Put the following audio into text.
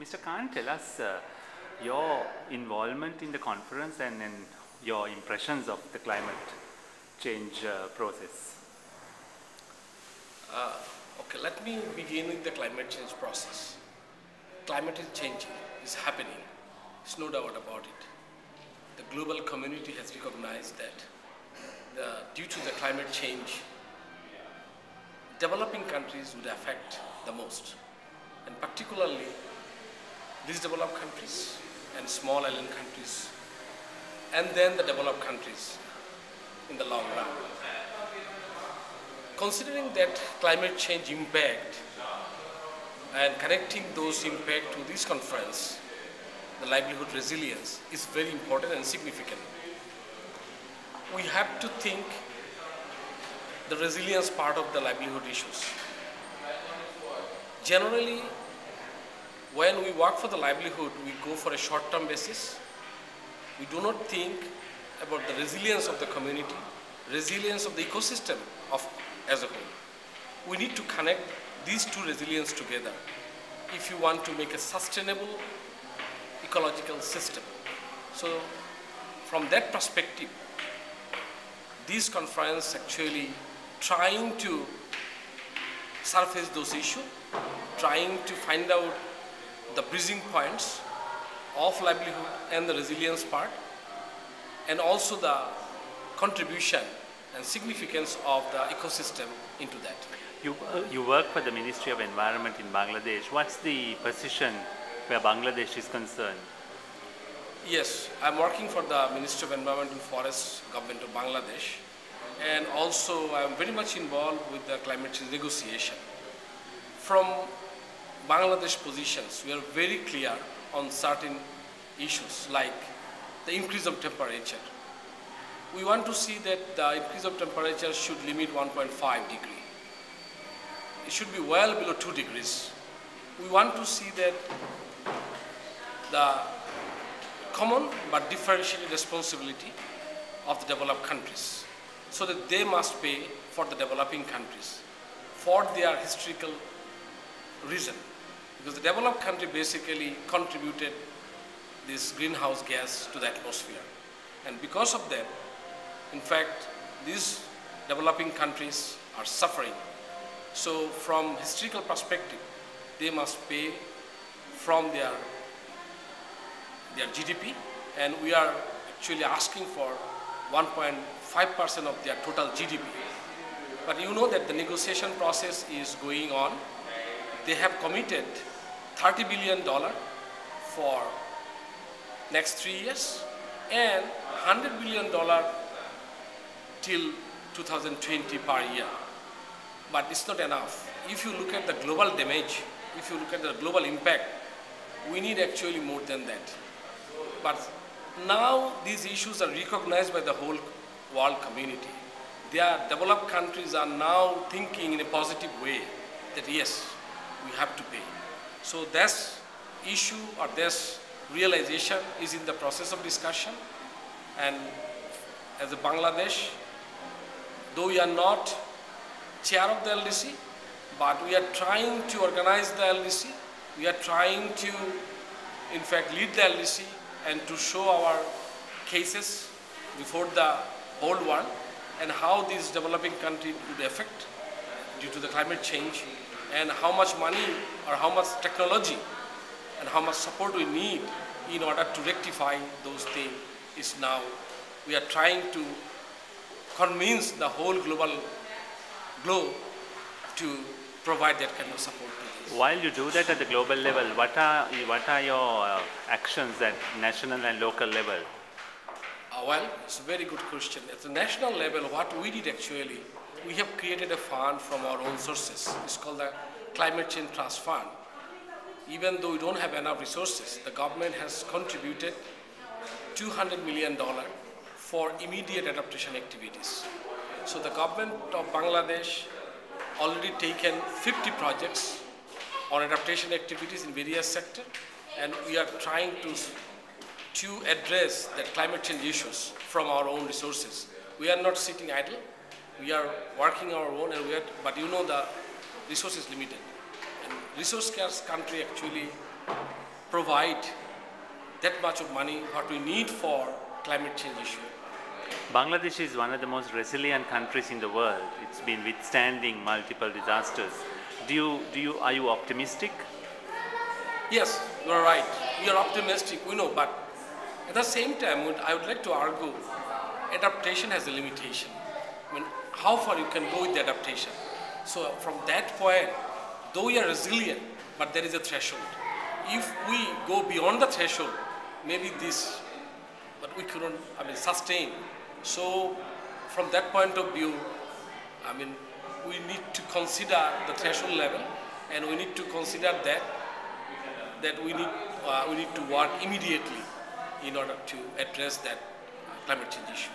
Mr. Khan, tell us your involvement in the conference and your impressions of the climate change process. Okay, let me begin with the climate change process. Climate is changing, is happening. There's no doubt about it. The global community has recognized that due to the climate change, developing countries would affect the most. And particularly, these developed countries and small island countries, and then the developed countries in the long run. Considering that climate change impact and connecting those impact to this conference, the livelihood resilience is very important and significant. We have to think the resilience part of the livelihood issues. Generally, when we work for the livelihood, we go for a short-term basis. We do not think about the resilience of the community, resilience of the ecosystem as a whole. We need to connect these two resilience together if you want to make a sustainable ecological system. So from that perspective, this conference actually trying to surface those issues, trying to find out the bridging points of livelihood and the resilience part, and also the contribution and significance of the ecosystem into that. You work for the Ministry of Environment in Bangladesh. What's the position where Bangladesh is concerned? Yes, I'm working for the Ministry of Environment and Forests, Government of Bangladesh, and also I'm very much involved with the climate change negotiation. From Bangladesh positions, we are very clear on certain issues like the increase of temperature. We want to see that the increase of temperature should limit 1.5 degree. It should be well below 2 degrees. We want to see that the common but differentiated responsibility of the developed countries, so that they must pay for the developing countries for their historical reason. Because the developed country basically contributed this greenhouse gas to the atmosphere. And because of that, in fact, these developing countries are suffering. So from historical perspective, they must pay from their GDP, and we are actually asking for 1.5% of their total GDP. But you know that the negotiation process is going on. They have committed $30 billion for next 3 years and $100 billion till 2020 per year. But it's not enough. If you look at the global damage, if you look at the global impact, we need actually more than that. But now these issues are recognized by the whole world community. Their developed countries are now thinking in a positive way that yes, we have to pay. So this issue or this realization is in the process of discussion. And as a Bangladesh, though we are not chair of the LDC, but we are trying to organize the LDC. We are trying to, in fact, lead the LDC and to show our cases before the whole world and how these developing countries would affect due to the climate change, and how much money or how much technology and how much support we need in order to rectify those things is now. We are trying to convince the whole globe to provide that kind of support to this. While you do that at the global level, what are your actions at national and local level? Well, it's a very good question. At the national level, what we did actually, we have created a fund from our own sources. It's called the Climate Change Trust Fund. Even though we don't have enough resources, the government has contributed $200 million for immediate adaptation activities. So the government of Bangladesh already taken 50 projects on adaptation activities in various sectors, and we are trying to address the climate change issues from our own resources. We are not sitting idle. We are working our own, and but you know the resource is limited. And resource scarce country actually provide that much of money what we need for climate change issue. Bangladesh is one of the most resilient countries in the world. It's been withstanding multiple disasters. Are you optimistic? Yes, you are right. We are optimistic, we know, but at the same time, I would like to argue adaptation has a limitation. I mean, how far you can go with the adaptation. So from that point, though we are resilient, but there is a threshold. If we go beyond the threshold, maybe this, but we couldn't, sustain. So from that point of view, we need to consider the threshold level, and we need to consider that we need to work immediately in order to address that climate change issue.